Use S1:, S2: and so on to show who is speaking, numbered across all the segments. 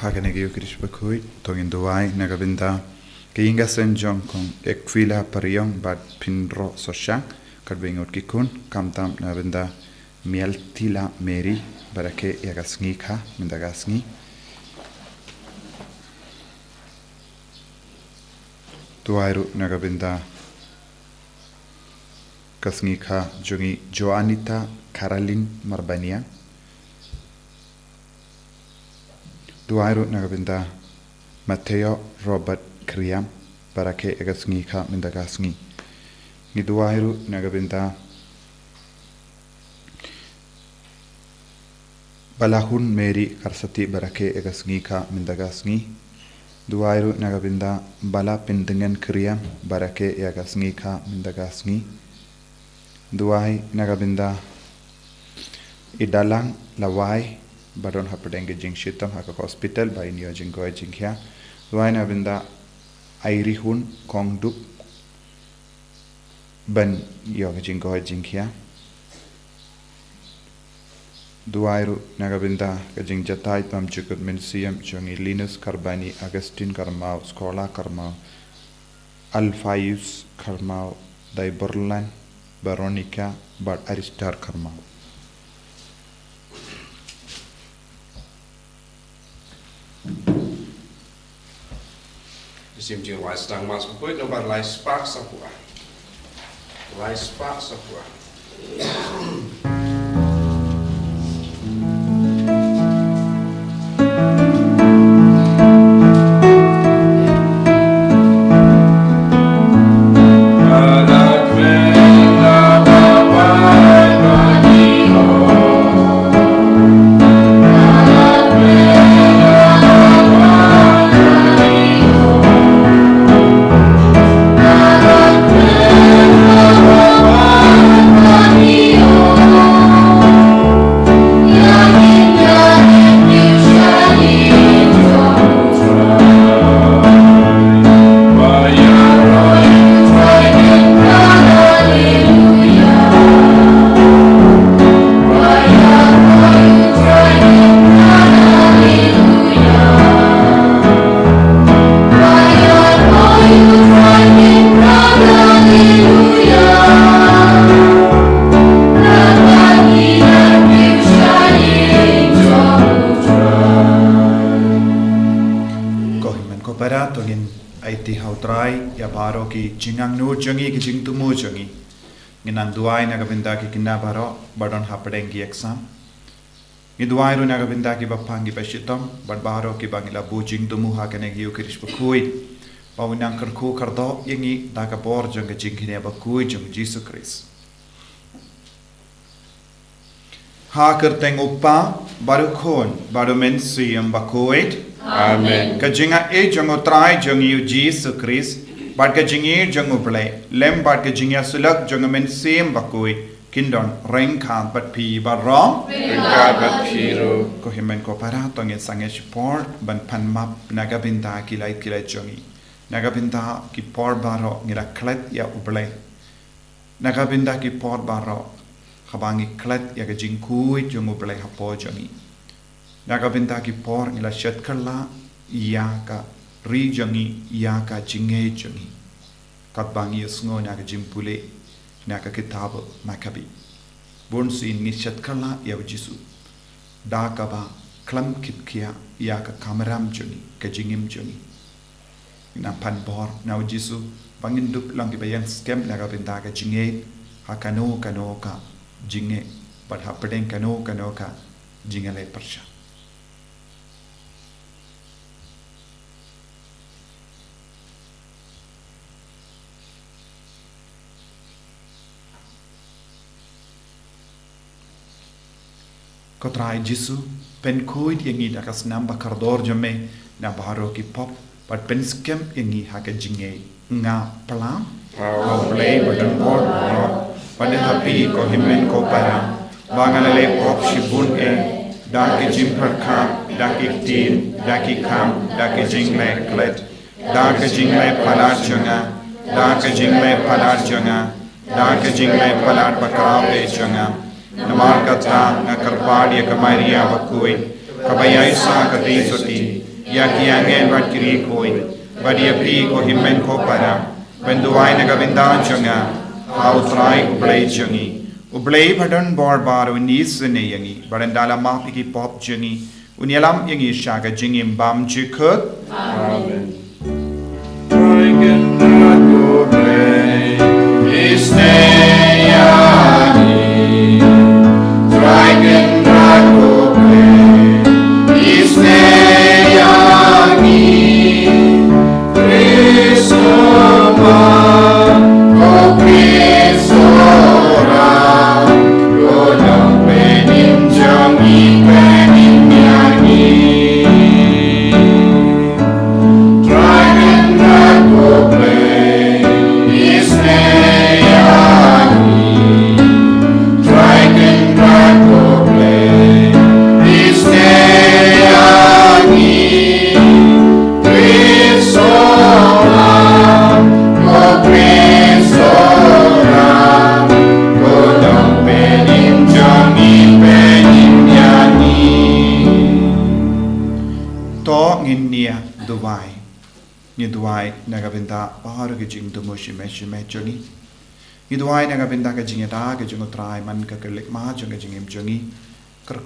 S1: hakanegi ukrish Bakhuid tongin duai nagabinda keinga sen Nyngkong ekwila pariong bad pinro sosyang kadbingot kikun kamtam nabinda mieltila meri barake yagasngi kha mindagasngi tuairu nagabinda kasngi kha jongi Joanita Caroline Marbania tuairu nagabinda Matteo Robert Kriam barake yagasngi kha mindagasngi ni tuairu nagabinda Balahun Mary Karsati barake egasngi ka mindagasngi duairu nagabinda bala pindengen kriam barake egasngi ka mindagasngi duai nagabinda idalang lawai baron hapdenge jingshitam haka hospital by nyo jingoi jingkhya duai nagabinda airihun kongdup ban yo jingoi jingkhya duairu nagabinda kajing jatai pam chukut minsiam chongi Linus Karbani Agustin Karmau Skola Karmau Alfaius Karmau Dai Borlan Veronica Bar Aristar Karmau
S2: Sim jing lai stang mas Bakhuid no bar lai spark sapua. Lai spark sapua.
S1: jingang nu jongi ki jing tumu jongi nginang duai nagabinda ki kinna baro badon hapdeng ki exam ni duai ru nagabinda ki bapangi pashitom bad baro ki bangila bu jing tumu ha kane gi ukrish Bakhuid pawinang kerku kardo yangi daga bor jong ki jing kine Bakhuid jong Jesus Christ ha kerteng upa baru khon baru mensiam Bakhuid amen ka jinga e jongo trai jongi Jesus Christ Bad ka jingi jongo play lem bad ka jingya sulak jongo men same Bakhuid kindon reng khan bat pi barong
S2: Bat piro
S1: ko himen ko para tongin sange support ban pan map nagabinda kilai jongi nagabinda ki por baro ngira klet ya ublay nagabinda ki por baro khabangi klet ya ka jingkui jongo play hapo jongi nagabinda ki por ngira shetkala ya ka ri jongi ya ka jinge jongi katbangi sngo na ka jimpule na ka kitab makabi bonsi nishat kala ya jisu da ka ba klam kitkia ya ka kamaram jongi ka jingim jongi na pan bor na jisu bangin dup lang ki bayan scam na ka binda ka jinge ha kano ka jinge but ha pedeng kano ka jingale parsha Kotrai Jisu pen kuid yangi dakas namba kardor jame na baro ki pop but pen skem yangi haka jinge nga plam au play button board pada happy ko himen ko para bangalale pop shibun da ki jimper kam da ki tin da ki kam da ki jingle klet da ki jingle palar jonga da ki jingle palar jonga da ki jingle palar bakrabe jonga Namar kata ngakarpadi ka Maria Bakhuid kabayai sa kati soti ya kiangen wat kiri koi badia pi ko himmen ko para benduai nagabinda jonga hau trai ublei jongi ublei badan bor bar unis ne yangi barandala ma piki pop jongi unyalam yangi shaga jingim bam jikut
S2: Amen.
S1: Nidwai nagabinda baharu ke jing tumo shime jongi Nidwai nagabinda ke jing eta ke jing utrai man ke kelik ma jong ke jing jongi ker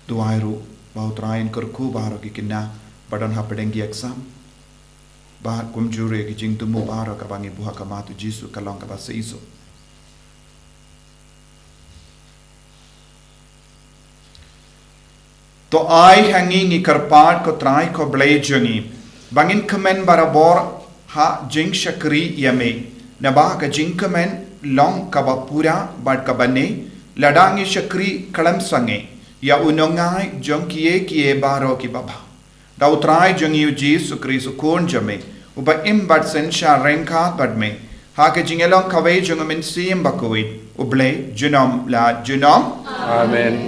S1: duai ru bau train kerku baharu ke kina badan hapedeng ki exam bahar kum jure ke jing tumo baharu ka bangi buha ka matu jisu kalong ka basa iso to ai hangi ni karpat ko trai ko blai jongi bangin kemen barabor ha jing shakri yame naba ka jing kemen long kabapura bad kabane ladangi shakri kalam sange ya unongai jong kie baro ki baba dautrai jong yu ji sukri sukun jame uba im bad sen sha renka badme ha ka jingelong kawe jong min sim Bakhuid uble junom la junom
S2: Amen.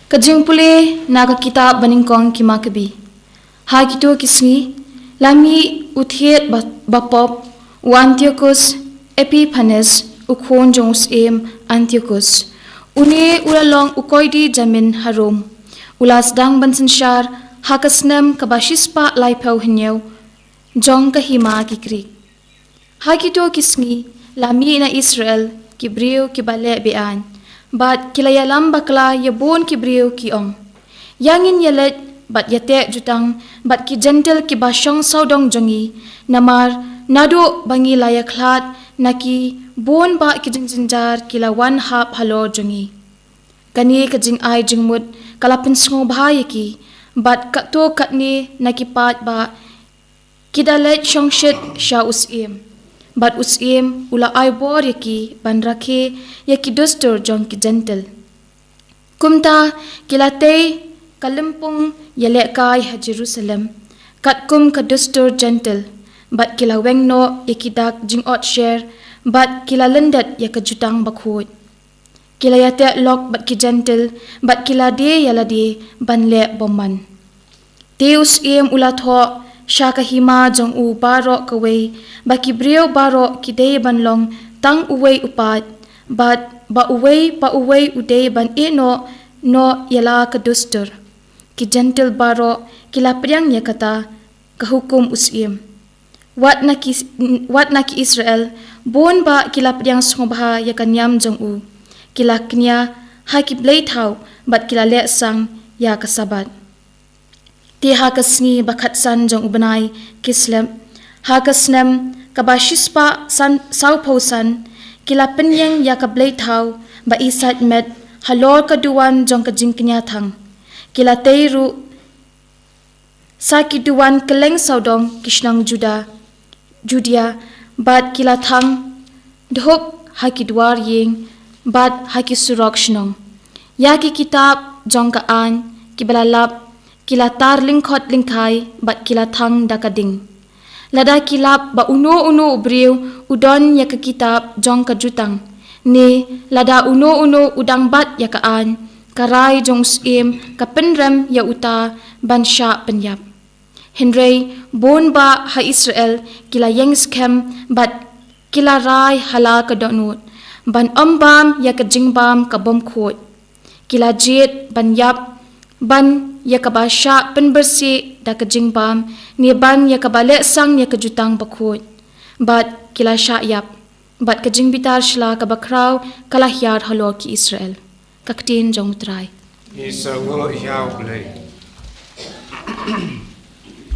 S3: Kajing pule naga kitab Nyngkong ki makabi. Ha kito kisngi lami uthiet bapop u Antiochus Epiphanes ukhon jongs em Antiochus. Une ulalong ukoidi jamin harom. Ulas dang bansanshar hakasnem kabashispa laipau hinyau jong kahima kikri. Ha kito kisngi lami na Israel kibriu kibale bean. Bat kilayalam bakla yabon kibriu kiong. Yangin yalet bat yate jutang bat ki gentle ki basyong saudong jongi namar nado bangi layaklat naki bon ba ki jinjar kilawan hap halo jongi. Kani kajing ai jingmut kalapin sngo bahayaki bat kato katni naki pat ba kidalet shongshit sha usim. Bat usim ula aibor yaki ban rakhe yaki dostor jong ki gentle. Kumta kilate kalimpung yalek kai ha Jerusalem. Kat kum ka dostor gentle. Bat kila wengno yaki dak jing ot share. Bat kila lendat yaka jutang Bakhuid. Kila yate lok bat ki gentle. Bat kila de yala de ban le bomman. Te usim ula tho Shaka hima jong u baro kaway, baki brio baro kidey banlong tang uway upat, but ba uway uday ban no yala kadustur. Ki gentle baro kila priang yakata kahukum usim. Wat na ki Israel, bon ba kila priang sungbaha yakanyam jong u. Kila knya ha ki blaithaw, but kila le sang ya kasabat. Ti hakasngi bakat san jong ubanai kislem hakasnem kabashispa san sauposan kila penyeng ya kablay tau ba isat met halor kaduan jong kajingknya thang kila teiru sakiduan keleng saudong kishnang judia bat kila thang dhok hakidwar ying bat hakisurok shnong yaki kitab jong kaan kibalalap kila tar lingkot lingkai bat kila thang dakading. Lada kilap ba uno ubriu udon ya ke kitab jong ka jutang. Ni lada uno udang bat ya kaan karai jong sim ka penrem ya uta ban sya penyap. Henry bon ba ha Israel kila yengskem bat kila rai hala ka donut ban ombam ya ka jingbam ka bom khot kila jet ban yap ban ya ka basha pen bersi da ka jingbam ni ban ya ka bale sang ya ka jutang bakhut bat kila sha yap bat ka jingbitar shla ka bakraw kala hyar halo ki Israel kaktin jong trai
S2: Isa ngo yaw play.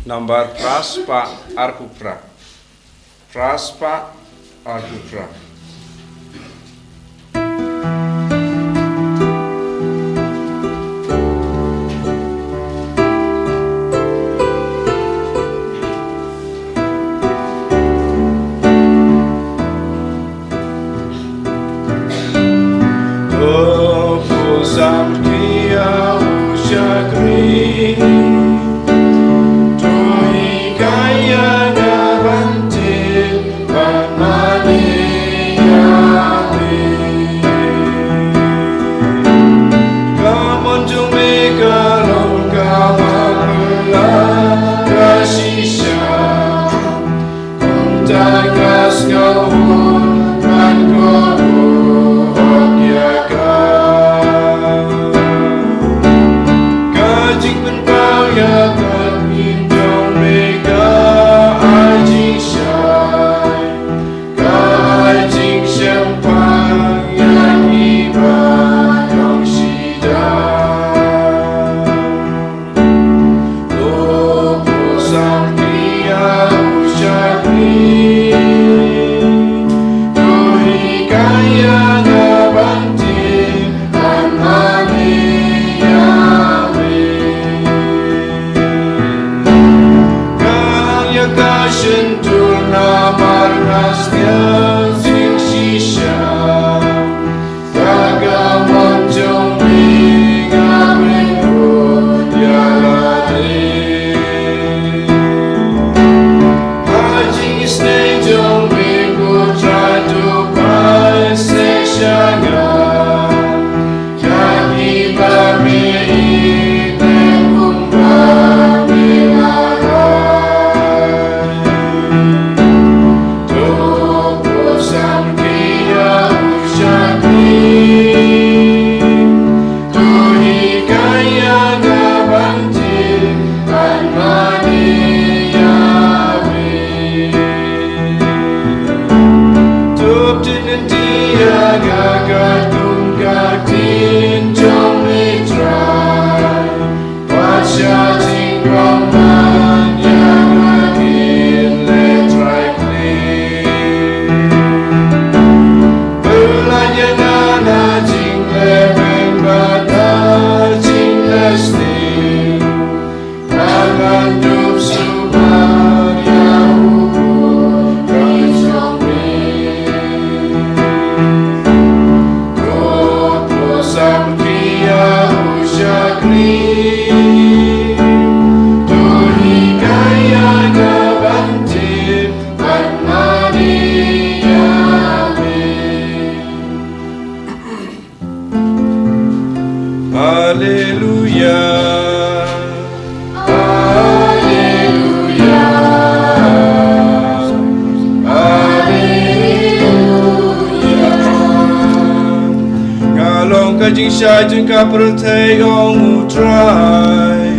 S2: Number Praspa Arkupra. Praspa Arkupra.
S4: Kaperte ong utrai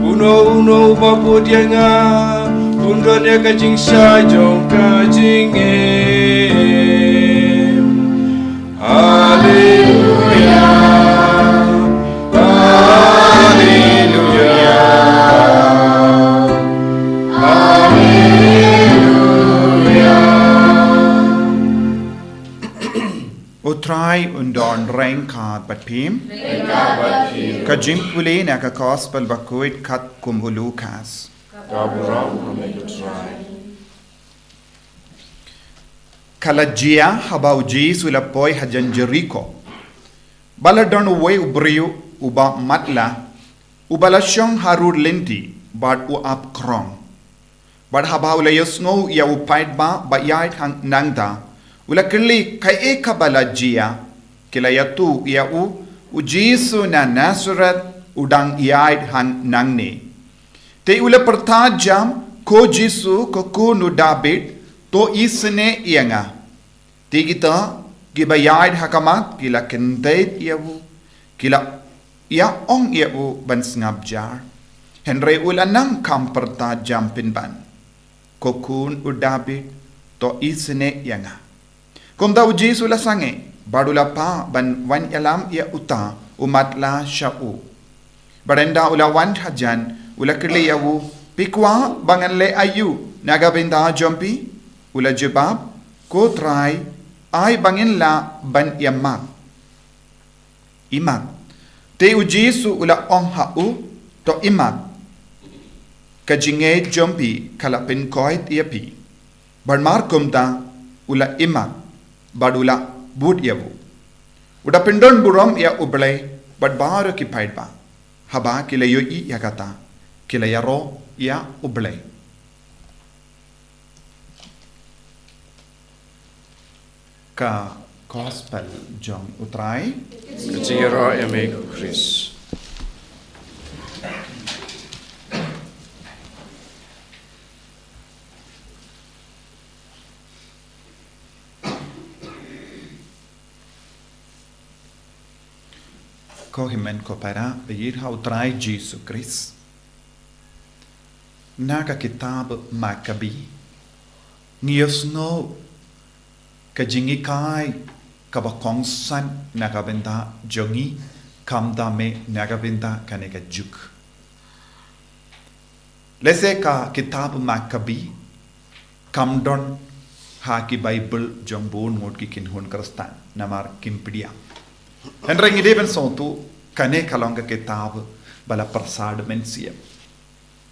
S4: uno bapu dia nga undon ya kajing sha jong kajing haleluya haleluya haleluya
S1: Utrai undon rengkat bat pim Kajim puli na ka gospel Bakhuid kat kumhulukas Kalajia habau Jesu lapoi hajan Jericho Baladon uwe ubriu uba matla ubalasyong harur linti bad uap krong Bad habau layosngo ya upait ba yait hang nangda Ulakili kai kabalajia kilayatu ya u Jesu na Nazareth udang iait han nangne. Te ula pertajam ko Jisu ko kunu David to isne ianga. Te kita gibayad hakamat kila kendait iawu kila ia ong iawu ban ngabjar. Henry ulanang kam pertajam pinban. Ko kun u David to isne ianga. Kumda u Jisu la sange badula pa ban wan yalam ia uta umat la sya'u. Barenda ula wan hajan ula kiliyawu pikwa bangan le ayu nagabinda jompi ula jebab ko try ay bangin la ban yamak imak te u Jisu ula ong hau to imak kajinge jompi kala pinkoit iapi barmar kumta ula imak badula bud yawu uda pindon burom ya ublay badbaro ki paidba haba kila yo i yakata kila yaro ya ublay ka gospel jong utray
S2: Kecira emek Chris.
S1: ko himen ko para beyir ha utray Jesus Christ naga kitab Makabi ngiyos no kajingi kai kabakongsan nagabenda jongi kamdame nagabenda kanega juk lese ka kitab Makabi kamdon ha ki Bible jongbon mod ki kinhun kristan namar kimpidia Henry ngideben sontu kane kalonga kitab bala persad mensia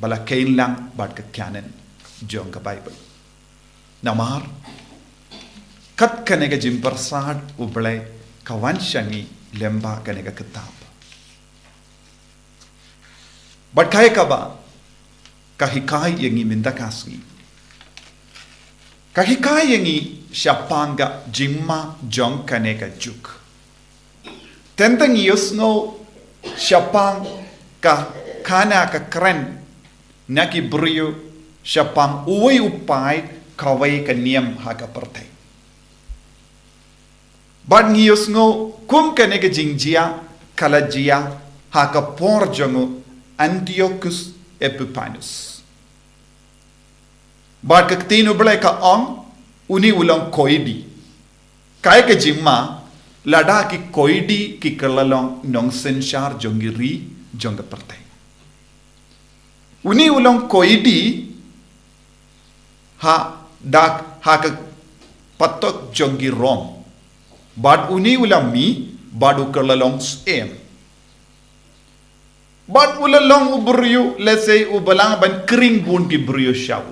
S1: bala kain lang bad ka canon jong ka Bible namar kat kane ka jim persad ublay kawan shangi lemba kane ka kitab bad kay ka ba kahikai yangi minda kasgi kahikai yangi syapanga jimma jong kane ka juk Tentang yusno syapang ka kana ka kren naki brio syapang uwi upay kaway kaniam haka pertai. Bad ngiyusno kum kane ka jingjia kalajia haka porjongo Antiochus Epiphanes. Bad kaktino balay ka ong uni ulang koidi. Kaya ka jimma lada ki koidi ki kerlalong nong sensyar jongiri jongga pertai. Uni ulang koidi ha dak ha ke patok jonggi rom. Bad uni ulang mi badu kerlalong em. Bad ulalong uburyu let's say ubalang ban kering bun ki buryu shaw.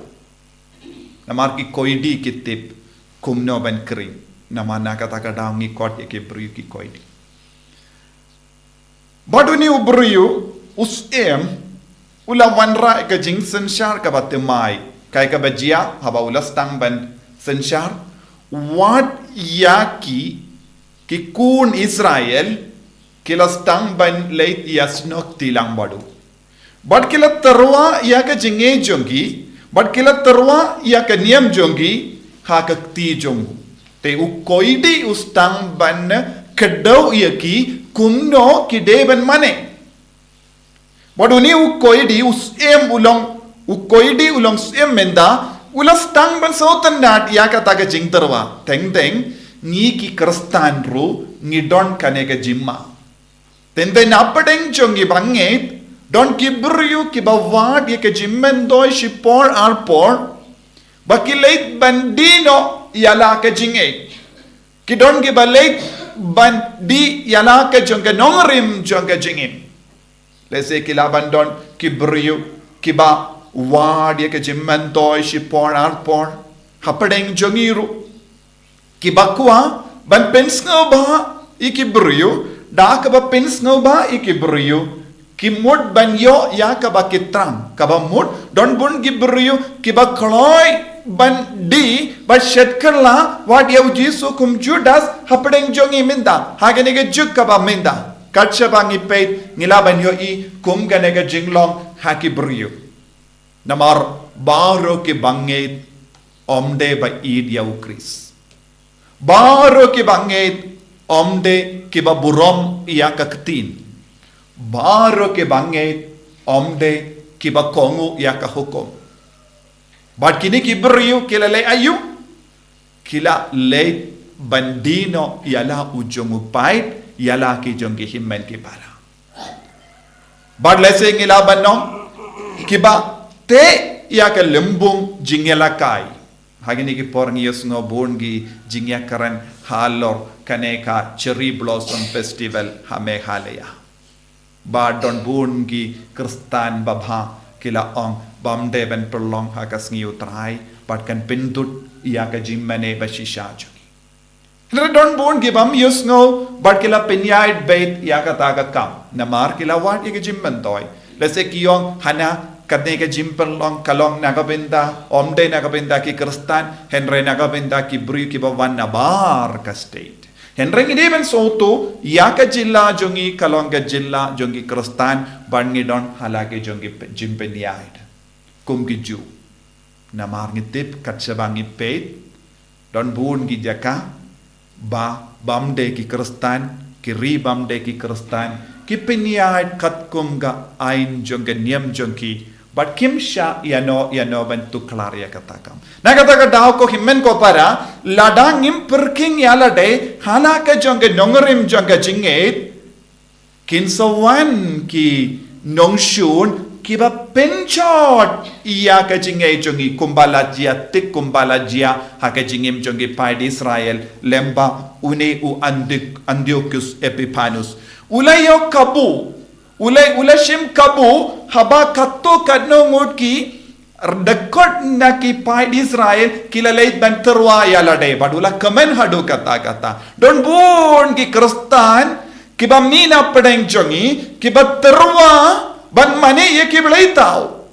S1: Namar ki koidi ki tip kumno ban kering. Nama kata kadang ngikot ya ke beriu ki koidi. Badu ni uberiu usem ula wanra ke jing sensyar ka batemai kai ka bajia haba ula stang ban sensyar wat yaki ki kun Israel kila stang ban Lait-ïa snok tilang badu. Bad kila terwa ya ke jinge jongi bad kila terwa ya ke niam jongi ha ka ti jongu. Te u koidi ustang ban kedau yaki kumno kideben mane. Baduni u koidi usem ulong u koidi ulong sem menda ulastang ban sautan nat ya kata ka jingterwa. Teng ni ki kristan ru ni don kanega jimma. Tente napadeng jongi banget don kibriu ki bawad ya ke jimmen doi shipor alpor bakilait bandino yala ke jinge kidon ke balait ban di yala ke jongga nongrim jongga jingim lese kila bandon kibriu kiba wad ye ke jimman toy shipor arpor hapadeng jongiru kibakwa ban pensngo ba ikibriu dak ba pensngo ba ikibriu kimod banyo ya kaba kitram kaba mud don bun gibriu kiba kloi ban di ba shetkerla wat yau Jisu kum Judas hapadeng jongi minda hagenega juk kaba minda katcha bangi peit ngilaban yo I kum ganega jinglong haki briu Namar baro ki bangit omde ba id ya ukris. Baro ki bangit omde ki ba burom ya kaktin. Baro ki bangit omde ki ba kongu ya ka hukum. But kini ki beriu kila le ayu kila le bandino yala ujungu pait yala ki jongi himmen ki para. But let's say ngila banom kiba te ya ka lembung jingela kai. Hagini ki porngi yosno bongi jingya karan halor kaneka cherry blossom festival hame halaya. Ba don bongi kristan babha kila ong bamde ben perlong hakas ngi utrai but kan pindut ya ka jimmane bashisha jungi. Don bongi bam yosno but kila pinyait bait ya ka taga kam namar kila wat ya ka jimman toy. Let's say kiyong hana kadne ka jimperlong kalong nagabinda omde nagabinda ki kristan henre nagabinda ki bru ki bawan nabar ka state henre ngi ben soto ya ka jilla jongi kalong ka jilla jongi kristan bangi don halake jongi jimpeniaid kum ki ju namar ngi tip katsabangi peit don bun gi jaka ba bamde ki kristan ki ri bamde ki kristan ki peniaid kat kum ga ain jonga niam jongi but kim sha yano ban tu klaria katakam nagataka daw ko himmen ko para ladang im perking yalade halaka jonga nongerim jonga jinget kinsawan ki nongshun kiba penchot iya ka jingai jongi kumbalajia tik kumbalajia haka jingim jongi paid Israel lemba une u Antiochus Epiphanes ulayo kabu Ulai shim kabu haba katto kadno ngod ki dekot na ki paid Israel kila leit ban terwa yala day badula kamen hadu kata don bun ki kristan ki ba mina pedeng jongi ki ba terwa ban mane ye ki belaitau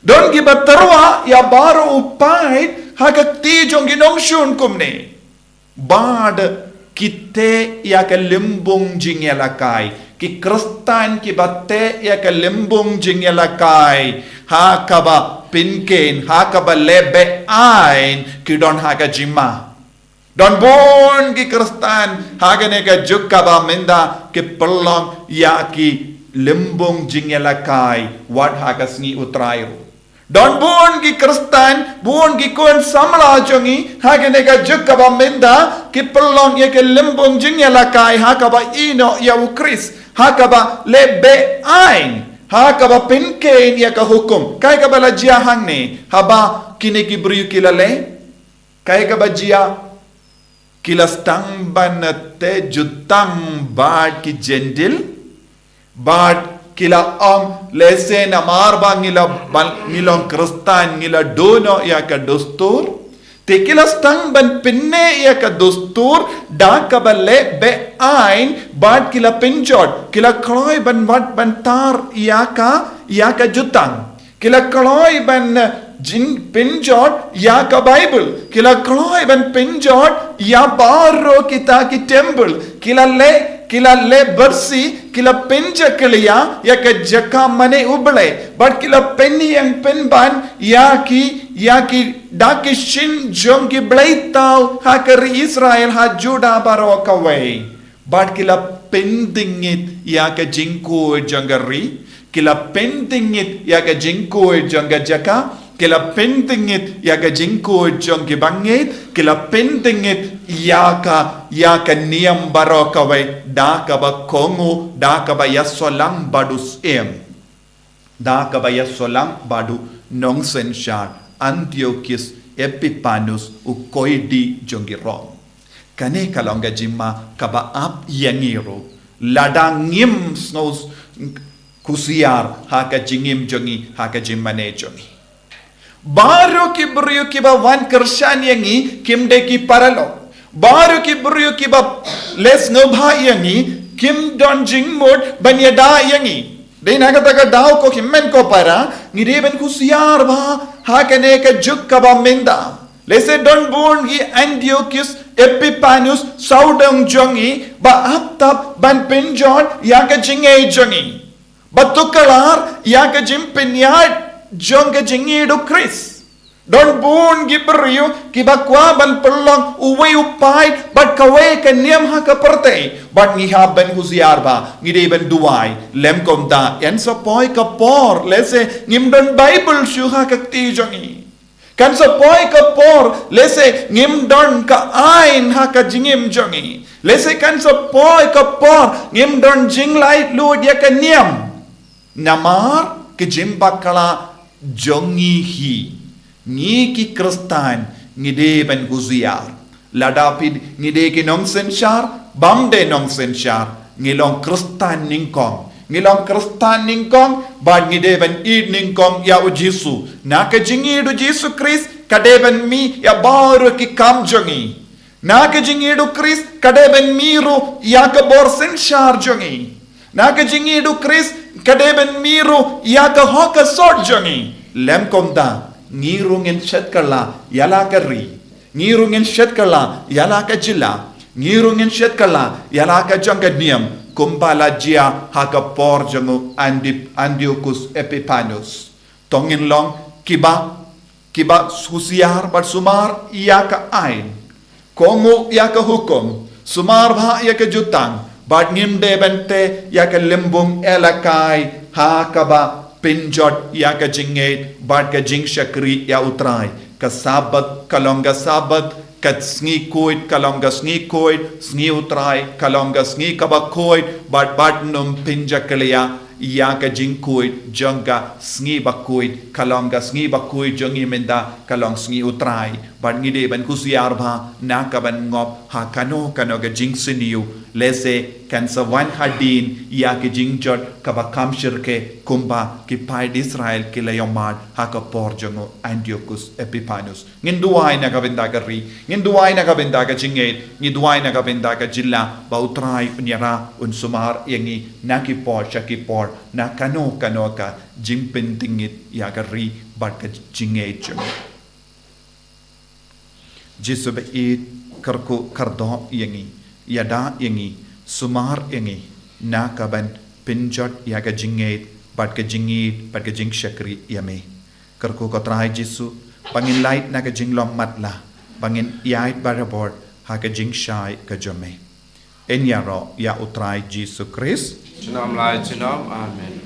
S1: don ki ba terwa ya baro upaid haka ti jongi nong shun kumne bad kite ya ke lembung jingela kai ki kristan ki batte ya ke lembung jingela kai ha kaba pinken ha kaba lebe ain ki don ha ka jima don bon ki kristan ha ke ne ka jukka ba minda ki perlong ya ki lembung jingela kai wat ha ka sni utrairu don bon ki kristan bon ki kon samla jongi ha ke ne ka jukka ba minda ki perlong ya ke lembung jingela kai ha kaba ino ya ukris hakaba lebe ain hakaba pinken ya ka hukum kai ka bala jia hangne haba kini ki briu kilale kai ka bajia kilastang banate jutang bad ki jendil bad kila om lese namar ba ngilong kristan ngila dono ya ka dostur te kilastang ban pinne ya ka dostur da ka bale be ain bad kila pinjot kila kloy ban wat ban tar ya ka jutang kila kloy ban jin pinjot ya ka bible kila kloy ban pinjot ya baro kita ki temple kila le bersi kila pinja kiliya ya ka jaka mane uble but kila penni yang penban ya ki daki shin jongi blaitau hakari Israel ha juda baro kawai but kila pendingit ya ka jingko jangari kila pendingit ya ka jingko janga jaka kila pendingit ya ka jingko jongi bangit kila pendingit ya ka niam baro kawai da ka ba kongo da ka ba yasolang badus da ka ba yasolang badu nongsen shar Antiochus Epiphanes ukoidi jongi rom kane kalonga jimma kaba ap yangiro ladangim snos kusiar haka jingim jongi haka jimmane jongi baru ki brio ki ba wan kershan yangi kimde ki paralo baru ki brio ki ba les ngobha yangi kim don jingmod banyada yangi de nagataga daw ko himmen ko para ngireben kusiar ba hakane ka jukka ba minda lese don born gi Antiochus Epiphanes saudang jongi ba aptap ban pinjon ya ka jinge jongi batukalar ya ka jimpinyat jong ke jingi do Chris. Don bun giberiu kibakwa ban pelong uwe upai bat kawe ke niam ha ke perte bat ngiha ben huziar ba ngide ben duai lem kom da en sapoi ka por lese ngim don Bible shu ha ke ti jongi kan sapoi ka por lese ngim don ka ain ha ka jingim jongi lese kan sapoi ka por ngim don jing light lu dia ke niam namar ke jimbakala jongi hi Ni ki Kristan ngide ben guziar ladapid ngide ki nong sensyar bamde nong sensyar ngilong Kristan Nyngkong bad ngide ben id Nyngkong ya u Jisu na ke jingi du Jisu Chris kade ben mi ya baru ki kam jongi na ke jingi du Chris kade ben miru ya ke bor sensyar jongi na ke jingi du Chris kade ben miru ya ke hoka sort jongi lem komda ngirungin setkala yala kari ngirungin setkala yala ka jila ngirungin setkala yala ka janggadniam kumbala jia haka por jangu andiokus epipanus tongin long kiba susiar bat sumar iya ka ain kongu iya ka hukum sumar bha iya ka jutang bat ngimde bente iya ka limbung elakai haka ba pinjot ya ka jinget bad ka jing shakri ya utrai ka sabat kalonga sabat ka sngi koit kalonga sngi koit sngi utrai kalonga sngi kabakoit bad num pinja kalia ya ka jing koit janga sngi bakoit kalonga sngi bakoit jongi menda kalong sngi utrai bad ngide ban kusiar bha na ka ban ngop ha kano ka jing siniu lese kan sawan hadin ya ke jingjot kabakam shirke kumba ki pai Israel ki layomad haka por jongo Antiochus Epiphanes nginduai na kabenda gari nginduai na kabenda ka jinget nginduai na kabenda ka jilla bautrai unyara unsumar yangi nakipor shakipor na kano ka jingpentingit ya gari bat ka jinget jongo jisu be it karku kardo yangi yada yangi sumar yangi nakaban pinjot yaga jinget bat ka jingit bat ka jing shakri yame karko kotrai jisu bangin light naga jinglom matla bangin yait barabor ha ka jing shai ka jome enyaro ya utrai jisu Chris
S2: Chinam lai chinam amen.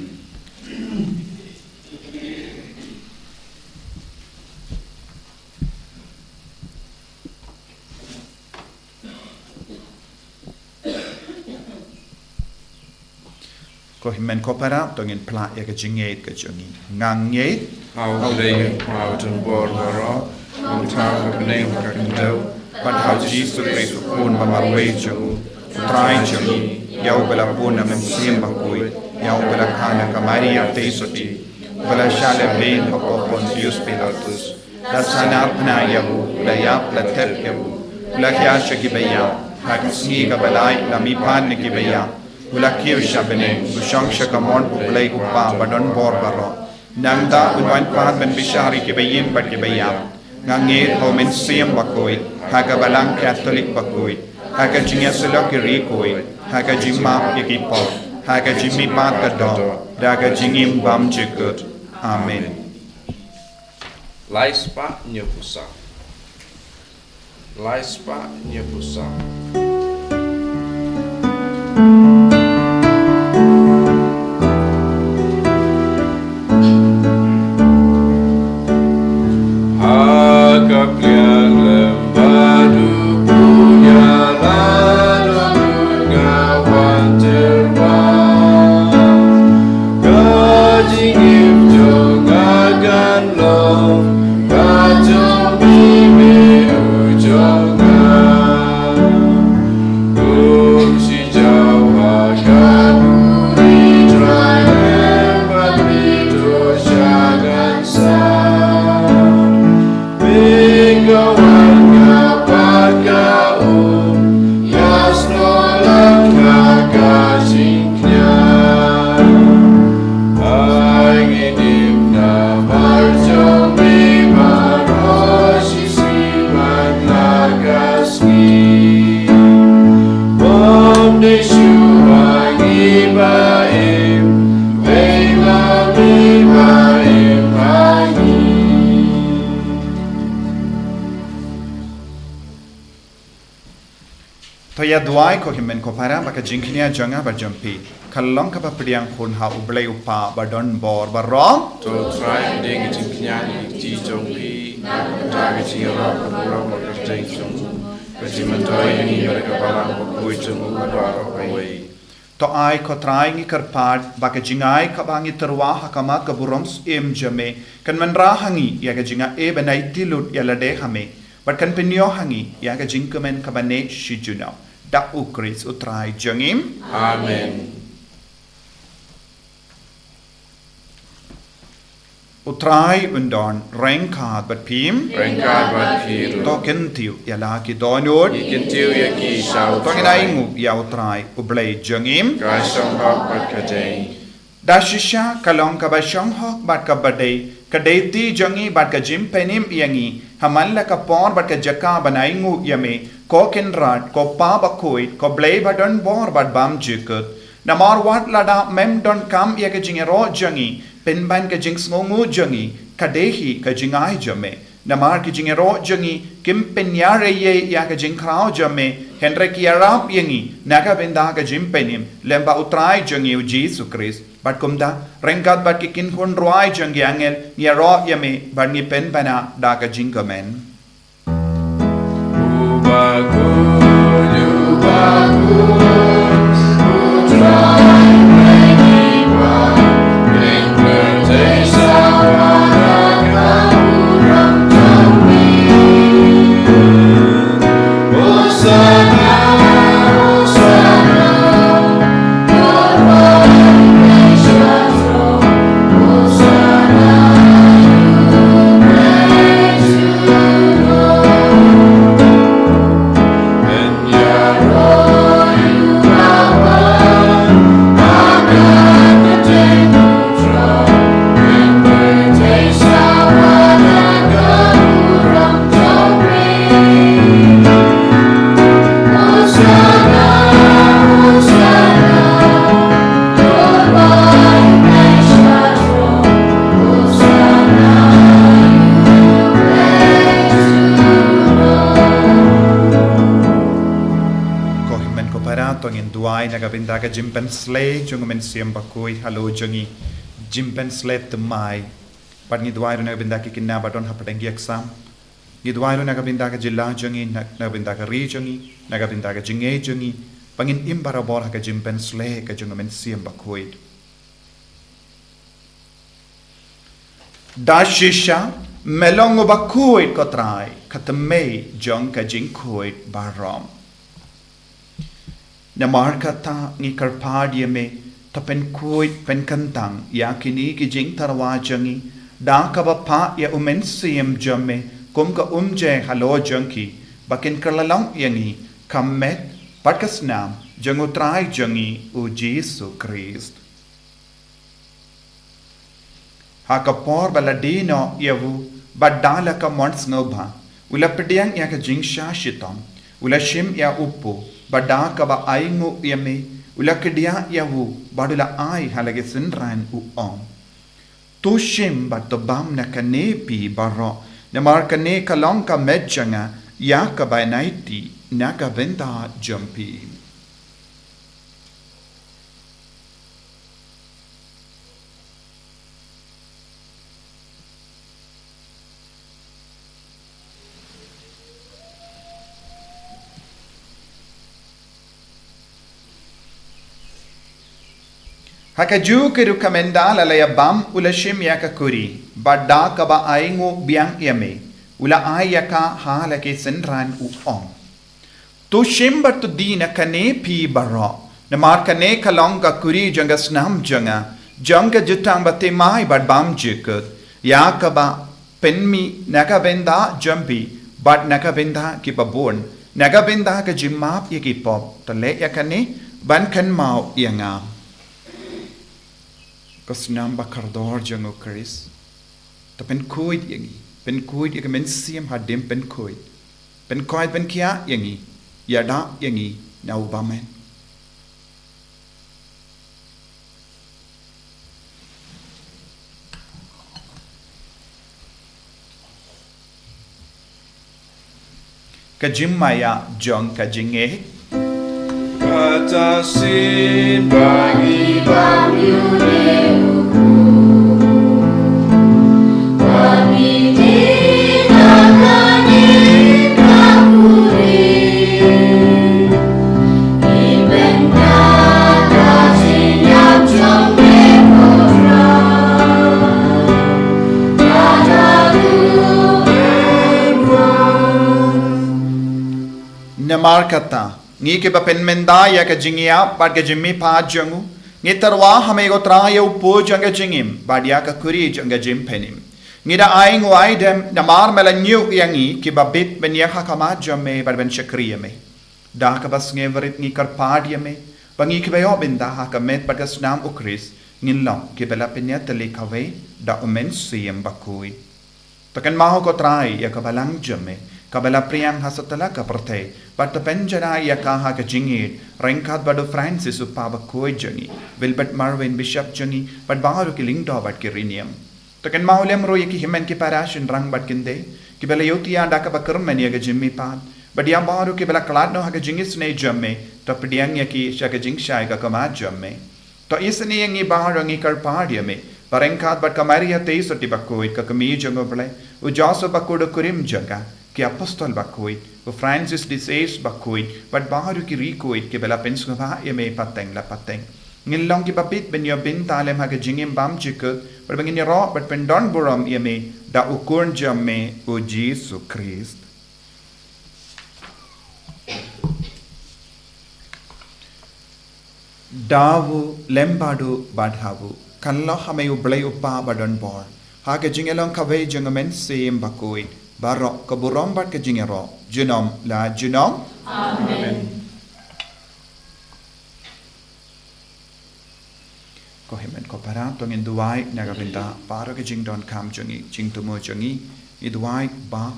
S1: ko himen kopara tongin pla ya ka jinget ka jongi nganget
S2: How they how to board garo, how to name ka kendo,
S1: but how Jesus Christ pun pamarwe jongu utrai jongi yau bela pun na memsim bakui yau bela kana ka Maria tesoti bela shale ben ko Pontius Pilatus la sanar pna yabu la yap la tep yabu la kya shaki baya ha sngi ka balai la mi pan ki baya Ulakio shabene, ushang shakamon uplay upa badon bor baro. Nangda unwan pan ben bishari ki bayim bat ki bayam. Ngangit homen siyam bakoy, haga balang Catholic bakoy, haga jingya sila ki rikoy, haga jimma ikipo, haga jimmi pat kado, daga jingim bam jikut. Amen.
S2: Laispa nyepusa. Laispa nyepusa.
S4: Jawa
S1: Toya duai ko himen ko para baka jingkinia janga berjumpi. Kalong ka papriang pun ha ublay upa badon bor barong.
S2: To try ding jingknya di jongpi dari singara kurang makai jong. Kajimantoy ini mereka balang Bakhuid jong badaro away.
S1: To ai ko try ngi karpad baka jingai ka bangi terwa hakama ka buroms jame kan menrahangi ya ka jinga benai tilut ya lade hame. But kan penyo hangi ya ka jingkemen ka bane shijuna. Dak ukris utrai jangim.
S2: Amen.
S1: Utrai undon rengkad bat pim.
S2: Rengkad bat piru.
S1: To kentiu ya laki donod.
S2: Ikin tiu ya ki shau.
S1: To nginai ya utrai ublay jangim.
S2: Kai shong hok bat kadei.
S1: Dashisha kalong ka ba shong hok bat ka badai. Kadeti jangi bat ka jim penim yangi. Haman la ka por bat ka jaka banai yame. Ko kenrat ko pa Bakhuid ko blay badon bor bat bam jikut. Namar wat lada mem don kam ya ka jingero jangi. Penban ka jing sngongu jangi. Kadehi ka jingai jame. Namar ki jingero jangi. Kim penyare ye ya ka jingkrao jame. Henry ki arap yangi. Naga benda ka jim penim. Lemba utrai jangi u Jesu Christ. Bat kumda rengkat bat ki kin hun ruai jangi angel. Ni aro yame bat ni penbana da ka jingkamen.
S4: Bakhuid,
S1: Nagabinda ka jimpen slay jung men siam Bakhuid halo jungi jimpen slay temai pat ni duai nagabinda ki kinna badon hapatengi exam ni duai nagabinda ka jilla jungi nagabinda ka ri jungi nagabinda ka jinge jungi pangin imbara bor ka jimpen slay ka jung men siam Bakhuid dashisha melong Bakhuid ko trai katme jong ka jingkhuid barom Namar kata ngi karpadia me ta pen kuit pen kantang ya kini ki jing tarwa jangi da ka ba pa ya umen siem jamme kum ka umje halo jangi bakin karlalang yangi kammet patkasnam jangutrai jangi u Jesu Christ ha ka por baladino yavu badala ka mons ngobha ula pediang ya ka jing shashitam ula shim ya upu Bada kaba aingu yame ulakadia yahu badula ai halage sinran uom. Tushim batobam na kanepi baro na markane kalong ka medjanga ya kaba naiti naka venda jumpi. Hakaju kiru kamendala la bam ula shim yaka kuri badda kaba aingu biang yame ula ayaka hala ke senran u om tu shim batu dina kane pi baro na mar kane kalonga kuri janga snam janga jutang bate mai bad bam jikut yakaba penmi nakabenda jambi bad nakabenda ki babon nakabenda ka jimap yaki pop tale yakane ban kan mau yanga Kasnam bakardor jango Chris. Ta pen kuid yangi. Pen kuid yaka men siem hadim pen kuid. Pen kuid pen kia yangi. Yada yangi na ubamen. Kajimaya jong kajinge.
S4: kata sin bagi
S1: Namar kata, ngi ke bapen menda ya ke jingia bad ke jimmi pa jangu, ngi tarwa hame go tra ya upo janga jingim, bad ya ka kuri janga jim penim. Ngi da aing wai dem namar mela nyu yangi ke babit ben ya kama jamme bad ben shakriya me. Da ka bas ngi verit ngi kar pad ya me, bangi ke bayo ben da ha ka met bad ka snam ukris, ngin long ke bela penya tele kawe da umen siyem Bakhuid. Takan maho ko trai ya ka balang jamme. Kabela priang hasatala ka pertei, but the penjana yakaha ka jingid, Renkat badu Francis upa Bakhuid jangi, Wilbert Marvin Bishop jangi, but baharu ki lingdo bat kirinium. Takan maulem ro yaki himen ki parash in rang bat kinde, Kibela yotia daka bakurman yaga jimmy pad, but yam baharu kibela kladno haka jingis ne jamme, Topediang yaki shaka jingshai ka kama jamme. To isani yangi baharu ngi kar padiame, Parenkat but kamaria teisoti Bakhuid ka kami jangoble, Ujaso Bakhuid kurim jaga. Ki apostol Bakhuid, u Francis disease Bakhuid, but baharu ki rikuid ki bela penskuva ye me pateng la pateng. Ngilong ki papit ben yo bin talem ha ke jingim bam jikut, but bangin ro but pendon buram ye me da ukurn jamme u Jesu Christ. Davu lembadu badhavu, kallo hame u blay upa badon bor, ha ke jingelong kave jangamen seem Bakhuid. Barok keburom bat ke jingero, jinom la jinom.
S2: Amen.
S1: Ko hemen ko para tongin duai nagabinda para ke jingdon kam jangi, jingtumo jangi, iduai ba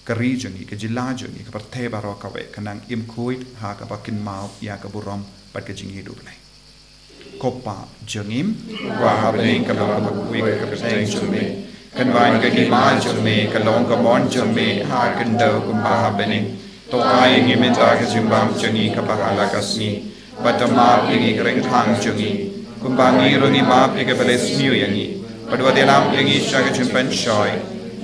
S1: kari jangi, ke jila jangi, ke parthe barok kawe kanang imkuit ha ka bakin mau ya keburom bat ke jingi dublai. Kopa jangim,
S2: Wa habling ka Bakhuid ka perteng jumi.
S1: Kan vain ka gima jamme, ka long ka mon jamme, ha kan do kumbaha bening. To ai ngi menta ka jimbam jangi ka pahala kasni, batama ngi kering khang jangi. Kumbangi rongi map ke beles new yangi. Padwa delam yangi shaga jimpan shoy.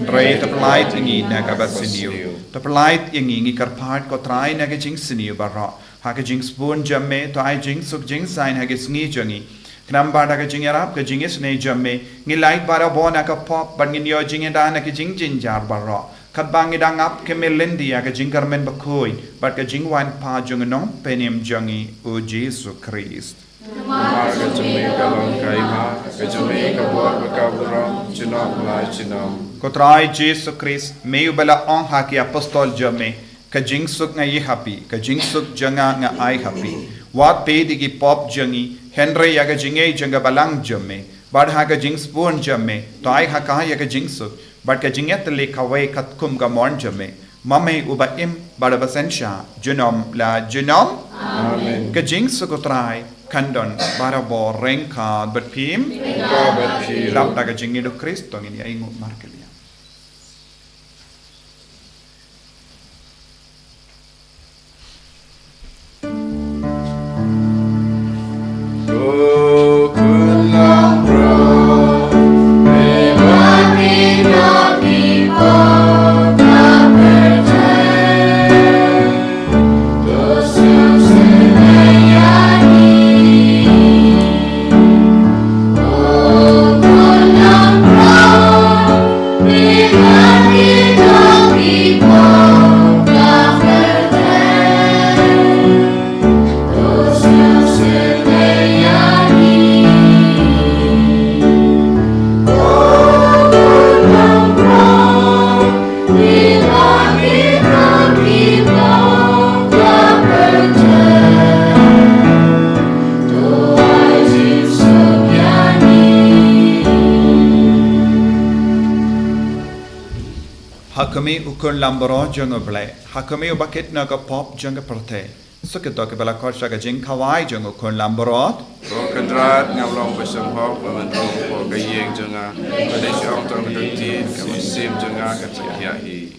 S1: Dre ta plait ngi na ka basiniu. Ta plait yangi ngi karpat ko trai na ka jing siniu barra. Ha ka jing spoon jamme, to ai jing suk jing sign ha ka sngi jangi. Knam bada ka jing arab ka jing is ne jamme ngi light bara bona ka pop ban ngi yo jing da na ka jing jin jar bara kat bang ngi dang up ke melendi ya ka jing karmen Bakhuid bat ka jing wan pa jung no penim jangi u Jesu Christ.
S2: Namar ka jumi ka long kai ma, ka jumi ka bor ka burom, jinom la jinom.
S1: Ko trai Jesu Christ me u bela on ha ki apostol jamme ka jing suk ngai happy ka jing suk janga nga ai happy wat pe di ki pop jangi Henry yaga jinge janga balang jamme, bad haga jing spoon jamme, to ai haka yaga jingsu, bad ka jinget le kawe kat kum ga mon jamme, mame uba im bada basensha, jinom la jinom,
S2: Amen.
S1: ka jingsu ko trai, kandon, bada bo rengka, but pim,
S2: Ka bat piro.
S1: lap daga jinge do Kristo ngini aingu markelia.
S4: Go kun lang bro,
S1: Hakami ukun lamboro jungo ble, hakami ubakit na ka pop jungo perte. Sukito ke bela korsha ka jing kawai jungo kun lamborot.
S2: Ro kadrat ngam long besam hok paman ro ko ka yeng janga, ka de shong tong ka ti ka sim janga ka tsia hi.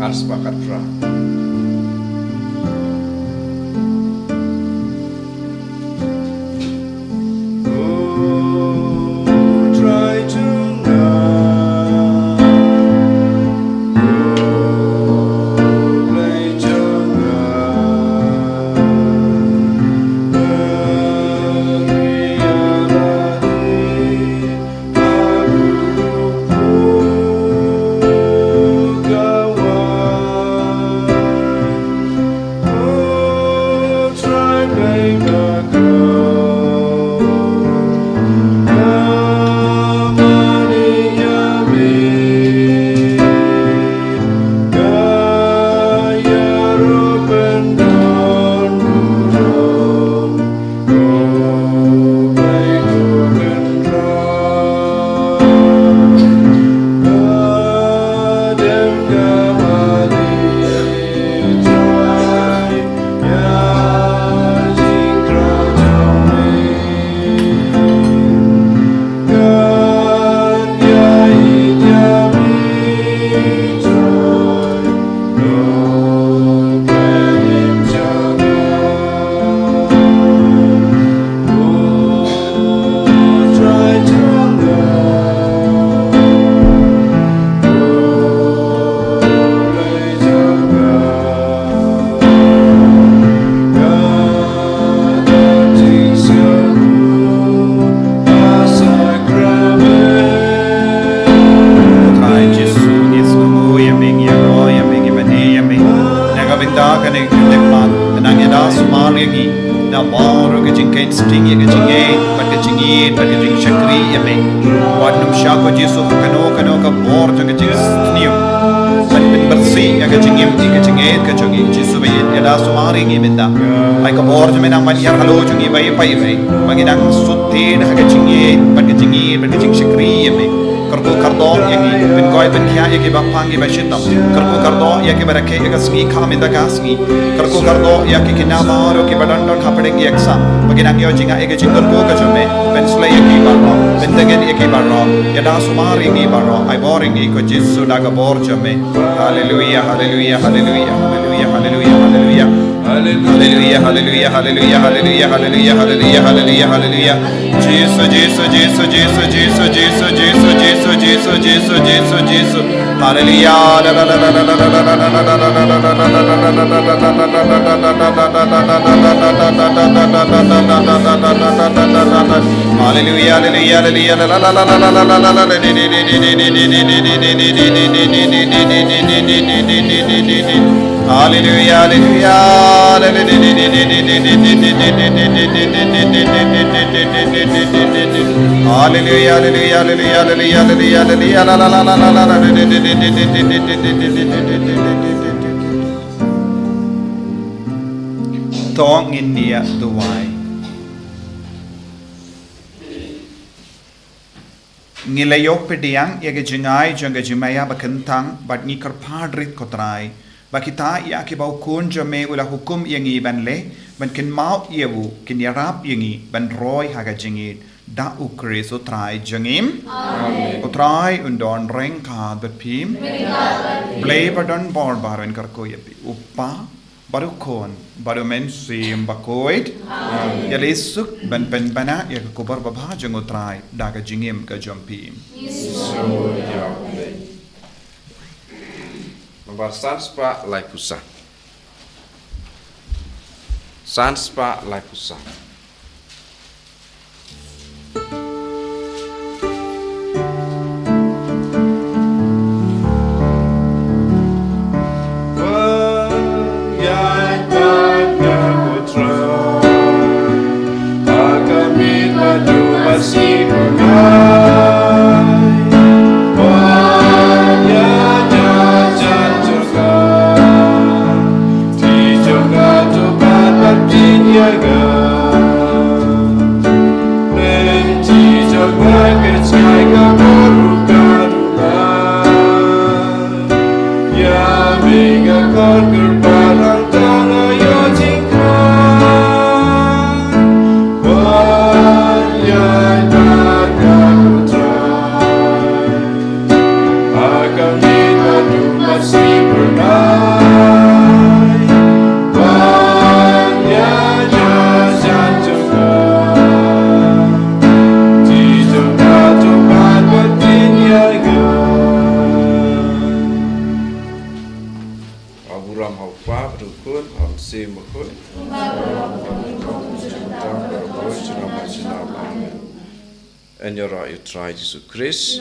S2: Arsbakatra.
S1: Sngi iek sa baginang yo jinga ege jingor ko ka jome ben slay ki barro ben tegen ki barro ya da sumari ki barro ai boring ki ko Jesu daga bor jome hallelujah hallelujah hallelujah hallelujah hallelujah hallelujah hallelujah hallelujah hallelujah hallelujah hallelujah hallelujah hallelujah hallelujah Jesus Jesus Jesus Jesus Jesus Jesus Jesus Jesus Jesus Jesus Jesus Jesus hallelujah hallelujah Tong in near the why. Ngilayo pediang yaga jingai janga jimaya bakentang but nikar padrit kotrai bakita ya ki bau kun jame ula hukum yangi ban le ban kin mau yewu kin yarap yangi ban roy haga jingit da ukre so trai jangim utrai undon rengka the pim blay badon bor baron karko yapi upa baru kon baru men sim Bakhuid ya lesuk ban pen bana ya kubar babha jango trai daga jingim ka jompi
S2: Nomor sanspa lai pusat. Sanspa lai pusat. And your right, you try Jesus Christ.